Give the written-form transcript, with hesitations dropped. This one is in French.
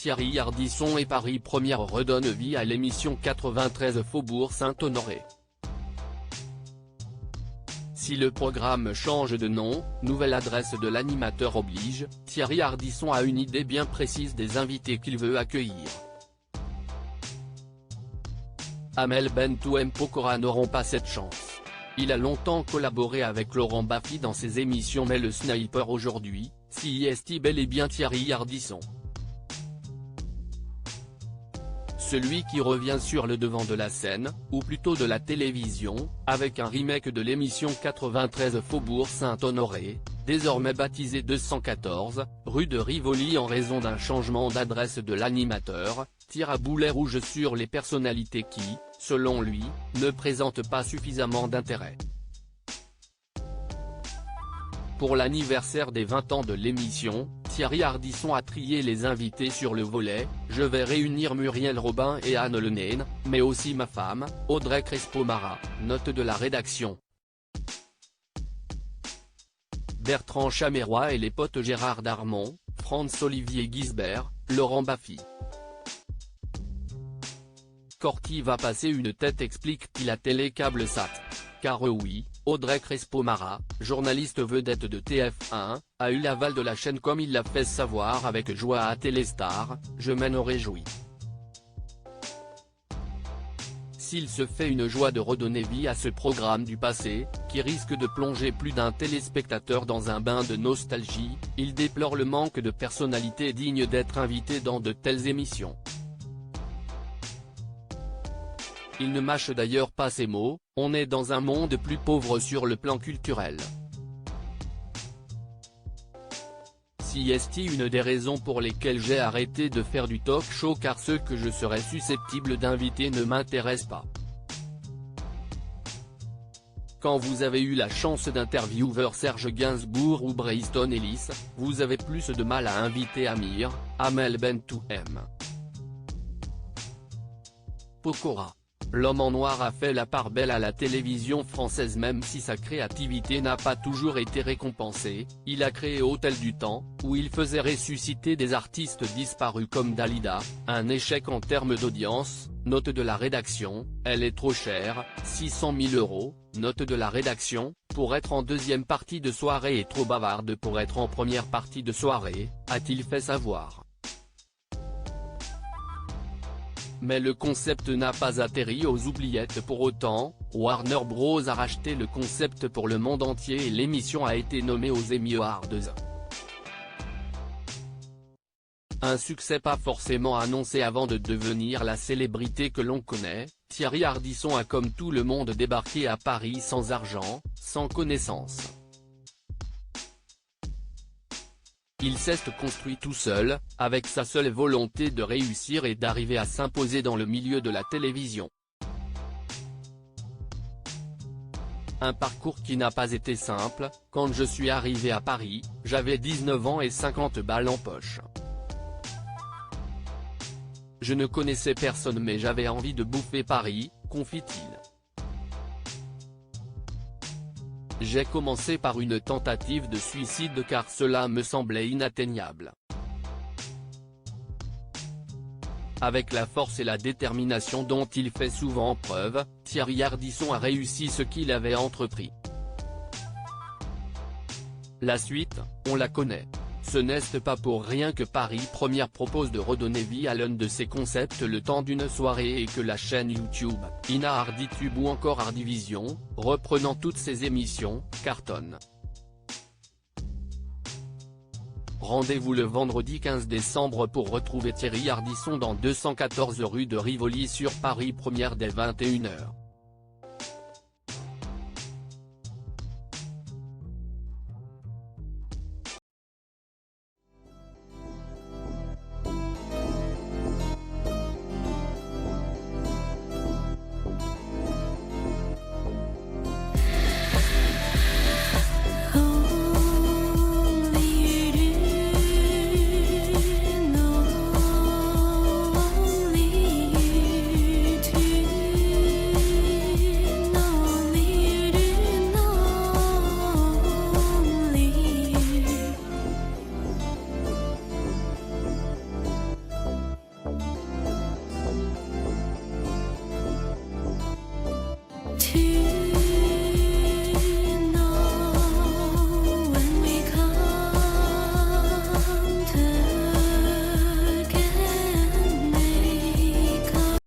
Thierry Ardisson et Paris Première redonnent vie à l'émission 93 Faubourg Saint-Honoré. Si le programme change de nom, nouvelle adresse de l'animateur oblige, Thierry Ardisson a une idée bien précise des invités qu'il veut accueillir. Amel Bentou et Pokora n'auront pas cette chance. Il a longtemps collaboré avec Laurent Baffy dans ses émissions, mais le sniper aujourd'hui, s'y est bel et bien Thierry Ardisson. Celui qui revient sur le devant de la scène, ou plutôt de la télévision, avec un remake de l'émission 93 Faubourg Saint-Honoré, désormais baptisée 214, rue de Rivoli en raison d'un changement d'adresse de l'animateur, tire à boulet rouge sur les personnalités qui, selon lui, ne présentent pas suffisamment d'intérêt. Pour l'anniversaire des 20 ans de l'émission, Thierry Ardisson a trié les invités sur le volet « Je vais réunir Muriel Robin et Anne Le Naine, mais aussi ma femme, Audrey Crespo-Mara », note de la rédaction. Bertrand Chameroy et les potes Gérard Darmon, Franz-Olivier Gisbert, Laurent Baffy. Corti va passer une tête, explique-t-il à Télé Câble Sat. Car oui, Audrey Crespo-Mara, journaliste vedette de TF1, a eu l'aval de la chaîne comme il l'a fait savoir avec joie à Téléstar, je m'en réjouis. S'il se fait une joie de redonner vie à ce programme du passé, qui risque de plonger plus d'un téléspectateur dans un bain de nostalgie, il déplore le manque de personnalités dignes d'être invitées dans de telles émissions. Il ne mâche d'ailleurs pas ses mots, on est dans un monde plus pauvre sur le plan culturel. C'est une des raisons pour lesquelles j'ai arrêté de faire du talk show, car ceux que je serais susceptible d'inviter ne m'intéressent pas. Quand vous avez eu la chance d'interviewer Serge Gainsbourg ou Easton Ellis, vous avez plus de mal à inviter Amir, Amel Bentou M. Pokora. L'homme en noir a fait la part belle à la télévision française, même si sa créativité n'a pas toujours été récompensée. Il a créé Hôtel du Temps, où il faisait ressusciter des artistes disparus comme Dalida, un échec en termes d'audience, note de la rédaction, elle est trop chère, 600 000 €, note de la rédaction, pour être en deuxième partie de soirée et trop bavarde pour être en première partie de soirée, a-t-il fait savoir. Mais le concept n'a pas atterri aux oubliettes pour autant. Warner Bros a racheté le concept pour le monde entier et l'émission a été nommée aux Emmy Awards. Un succès pas forcément annoncé avant de devenir la célébrité que l'on connaît. Thierry Ardisson a comme tout le monde débarqué à Paris sans argent, sans connaissance. Il s'est construit tout seul, avec sa seule volonté de réussir et d'arriver à s'imposer dans le milieu de la télévision. Un parcours qui n'a pas été simple. Quand je suis arrivé à Paris, j'avais 19 ans et 50 balles en poche. Je ne connaissais personne mais j'avais envie de bouffer Paris, confie-t-il. J'ai commencé par une tentative de suicide car cela me semblait inatteignable. Avec la force et la détermination dont il fait souvent preuve, Thierry Ardisson a réussi ce qu'il avait entrepris. La suite, on la connaît. Ce n'est pas pour rien que Paris Première propose de redonner vie à l'un de ses concepts le temps d'une soirée et que la chaîne YouTube, Ina Harditube ou encore Hardivision, reprenant toutes ses émissions, cartonne. Rendez-vous le vendredi 15 décembre pour retrouver Thierry Ardisson dans 214 rue de Rivoli sur Paris Première dès 21 h.